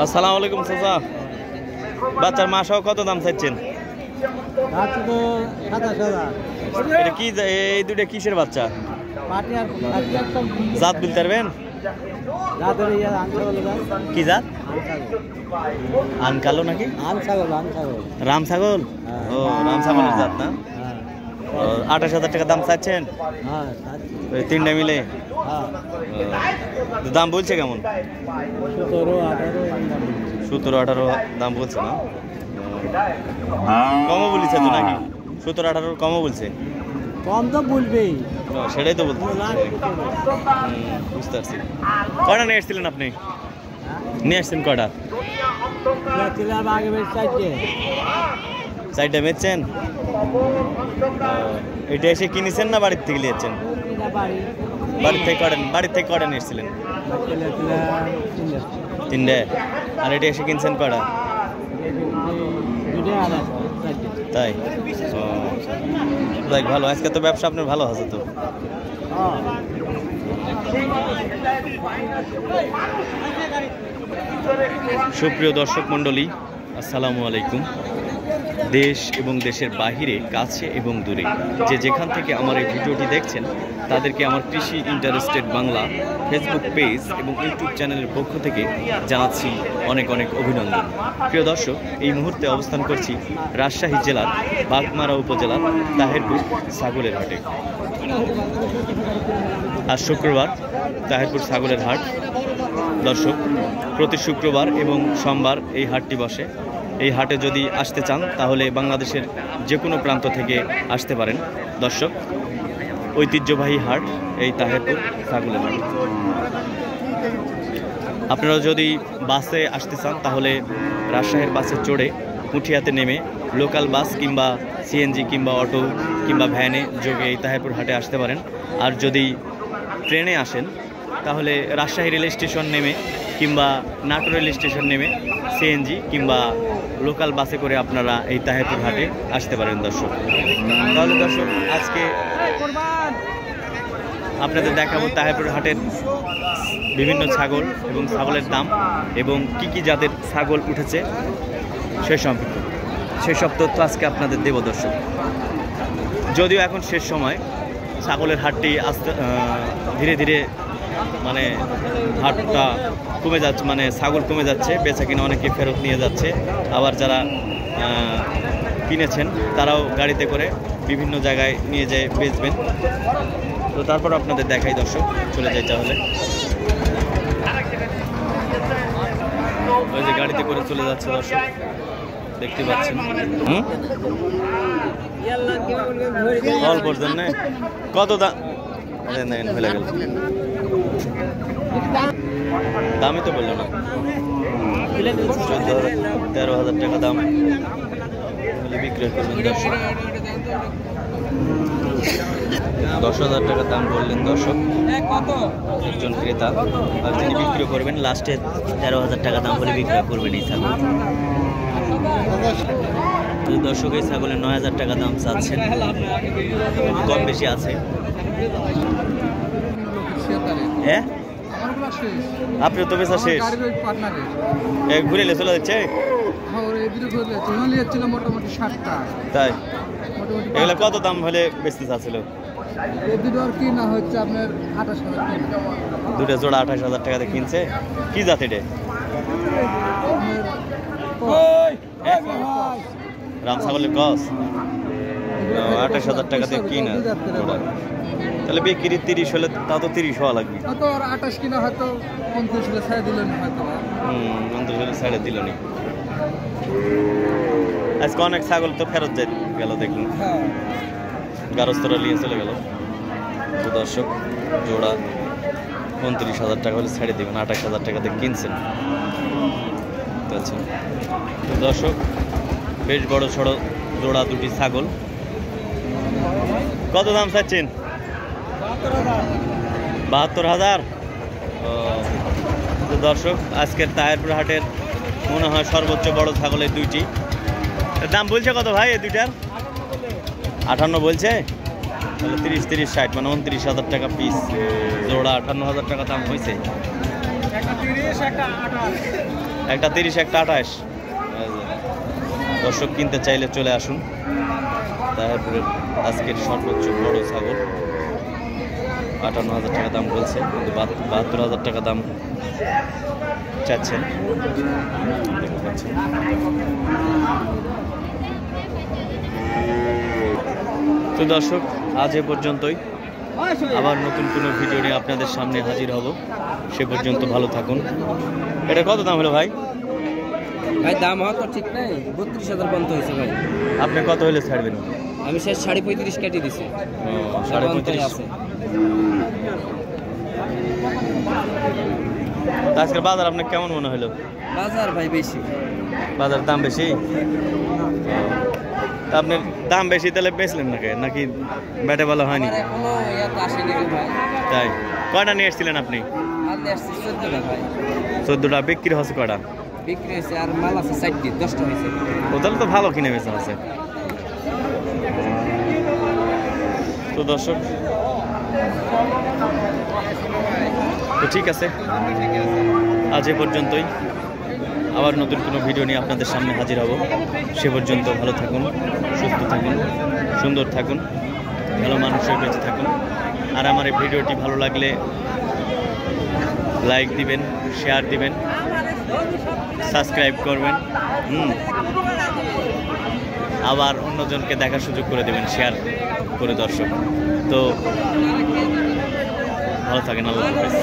আসসালামু আলাইকুম চাচা। বাচ্চার মা সহ কত দাম চাইছেন? এটা কি, এই দুটো কিসের বাচ্চা? জাত বলতে পারবেন? কি জাত? আনকালো নাকি? রাম ছাগল। ও, রাম ছাগলের জাত না? 28,000 টাকা দাম চাচ্ছেন? ওই তিনটা মিলে দাম বলছে কেমন? 17-18 দাম বলছে না? কমও বলছে তো নাকি? 17-18 কমও বলছে? কম তো বলবেই, সেটাই তো বলতে বুঝতে পারছি। কটা নিয়ে এসেছিলেন আপনি? নিয়ে আসছেন কটা? চারটা বেচছেন? এটা এসে কিনেছেন না বাড়ির থেকে নিয়েছেন? বাড়ির থেকে কটা নিয়ে এসেছিলেন? তিনটে। আর এটা এসে কিনছেন কটা? তাই? দেখ ভালো, আজকে তো ব্যবসা আপনার ভালো আছে তো। সুপ্রিয় দর্শক মণ্ডলী, আসসালামু আলাইকুম। দেশ এবং দেশের বাহিরে, কাছে এবং দূরে যে যেখান থেকে আমার এই ভিডিওটি দেখছেন তাদেরকে আমার কৃষি ইন্টারেস্টেড বাংলা ফেসবুক পেজ এবং ইউটিউব চ্যানেলের পক্ষ থেকে জানাচ্ছি অনেক অনেক অভিনন্দন। প্রিয় দর্শক, এই মুহূর্তে অবস্থান করছি রাজশাহী জেলার বাগমারা উপজেলার তাহেরপুর ছাগলের হাটে। আজ শুক্রবার, তাহেরপুর ছাগলের হাট। দর্শক, প্রতি শুক্রবার এবং সোমবার এই হাটটি বসে। এই হাটে যদি আসতে চান তাহলে বাংলাদেশের যে কোনো প্রান্ত থেকে আসতে পারেন। দর্শক, ঐতিহ্যবাহী হাট এই তাহেরপুর ছাগলের হাট। আপনারা যদি বাসে আসতে চান তাহলে রাজশাহীর বাসে চড়ে পুঠিয়াতে নেমে লোকাল বাস কিংবা সিএনজি কিংবা অটো কিংবা ভ্যানে যোগে এই তাহেরপুর হাটে আসতে পারেন। আর যদি ট্রেনে আসেন তাহলে রাজশাহী রেল স্টেশন নেমে কিংবা নাটোর রেল স্টেশন নেমে সিএনজি কিংবা লোকাল বাসে করে আপনারা এই তাহেরপুর হাটে আসতে পারেন। দর্শক, তাহলে দর্শক আজকে আপনাদের দেখাবো তাহেরপুর হাটের বিভিন্ন ছাগল এবং ছাগলের দাম এবং কি কি জাতের ছাগল উঠেছে সেই সব তথ্য আজকে আপনাদের দেব। দর্শক, যদিও এখন শেষ সময়, ছাগলের হাটটি আস্তে ধীরে ধীরে মানে হাটটা কমে যাচ্ছে, মানে ছাগল কমে যাচ্ছে, বেচা কিনা অনেকে ফেরত নিয়ে যাচ্ছে। আবার যারা কিনেছেন তারাও গাড়িতে করে বিভিন্ন জায়গায় নিয়ে যেয়ে বেচবেন। তো তারপর আপনাদের দেখাই। দর্শক, চলে যাই তাহলে। ওই যে গাড়িতে করে চলে যাচ্ছে দর্শক, দেখতে পাচ্ছেন। অল্পর জন্য কত দাম হয়ে গেল? দামই তো বললো না। 13,000 টাকা দাম বলে বিক্রয় করবেন। 10,000 টাকা দাম বললেন দর্শক একজন ক্রেতা, আর তিনি বিক্রয় করবেন লাস্টে 13,000 টাকা দাম বলে বিক্রয় করবেন এই ছাগল। দর্শক, এই ছাগলের 9,000 টাকা দাম চাচ্ছেন, কম বেশি আছে। হ্যাঁ, আপনি তো বেচা শেষ, ঘুরে চলে যাচ্ছে। তাই? এগুলো কত দাম হলে বেচতে চাচ্ছিল? দুটো জোড়া 28,000 টাকাতে কিনছে। কি জাত এটা? রাম ছাগলের গছ। 28,000 টাকাতে কিনা জোড়া, তাহলে বিক্রি 30 হলে তা তো 30 হওয়া লাগবে। 28 কিনা হয়তো 29 হলে ছেড়ে দিলেন, হয়তো 29 হলে ছেড়ে দিল নি। আজকে অনেক ছাগল তো ফেরত যাই গেল, দেখুন গারস্থরা নিয়ে চলে গেল। তো দর্শক, জোড়া 29,000 টাকা হলে ছেড়ে দিবেন, 28,000 টাকাতে কিনছেন। আচ্ছা, তো দর্শক, বেশ বড় সড়ো জোড়া দুটি ছাগল। কত দাম চাচ্ছেন? 72,000। তো দর্শক, আজকের তাহেরপুর হাটের মনে হয় সর্বোচ্চ বড় ছাগলের দুইটি। দাম বলছে কত ভাই এই দুইটার? 58 বলছে। তাহলে 30, 30, 60 মানে 29,000 টাকা পিস জোড়া। 58,000 টাকা দাম হয়েছে। একটা 30 একটা 28। দর্শক কিনতে চাইলে চলে আসুন। তারপরে আজকের সর্বোচ্চ বড় ছাগল 58,000 টাকা দাম বলছে, কিন্তু 72,000 টাকা দাম চাচ্ছেন। দেখতে পাচ্ছেন। তো দর্শক আজ এ পর্যন্তই, আবার নতুন কোনো ভিডিও নিয়ে আপনাদের সামনে হাজির হব। সে পর্যন্ত ভালো থাকুন। এটা কত দাম হলো ভাই? ভাই দাম হওয়া তো ঠিক নাই, 32,000 পর্যন্ত হয়েছে ভাই। আপনি কত হলে ছাড়বেন? আমি শেষ 35.5 কেটে দিছি। 35.5 আছে। আজকের বাজার আপনার কেমন মনে হলো? বাজার ভাই বেশি, বাজার দাম বেশি। আপনার দাম বেশি তাহলে বেচলেন নাকি ব্যাটে ভালো হয়নি? তাই কয়টা নিয়ে এসেছিলেন আপনি? 14টা। বিক্রি হচ্ছে কয়টা? বিক্রি হয়েছে আর মাল আছে 10টা হয়েছে। ও তাহলে তো ভালো কিনে বেচা আছে। তো দর্শক তো ঠিক আছে, আজ এ পর্যন্তই, আবার নতুন কোনো ভিডিও নিয়ে আপনাদের সামনে হাজির হব। সে পর্যন্ত ভালো থাকুন, সুস্থ থাকুন, সুন্দর থাকুন, ভালো মানুষের বেঁচে থাকুন। আর আমার এই ভিডিওটি ভালো লাগলে লাইক দিবেন, শেয়ার দিবেন, সাবস্ক্রাইব করবেন, আবার অন্যজনকে দেখার সুযোগ করে দেবেন শেয়ার করে। দর্শক তো ভালো থাকেন, আল্লাহ হাফেজ।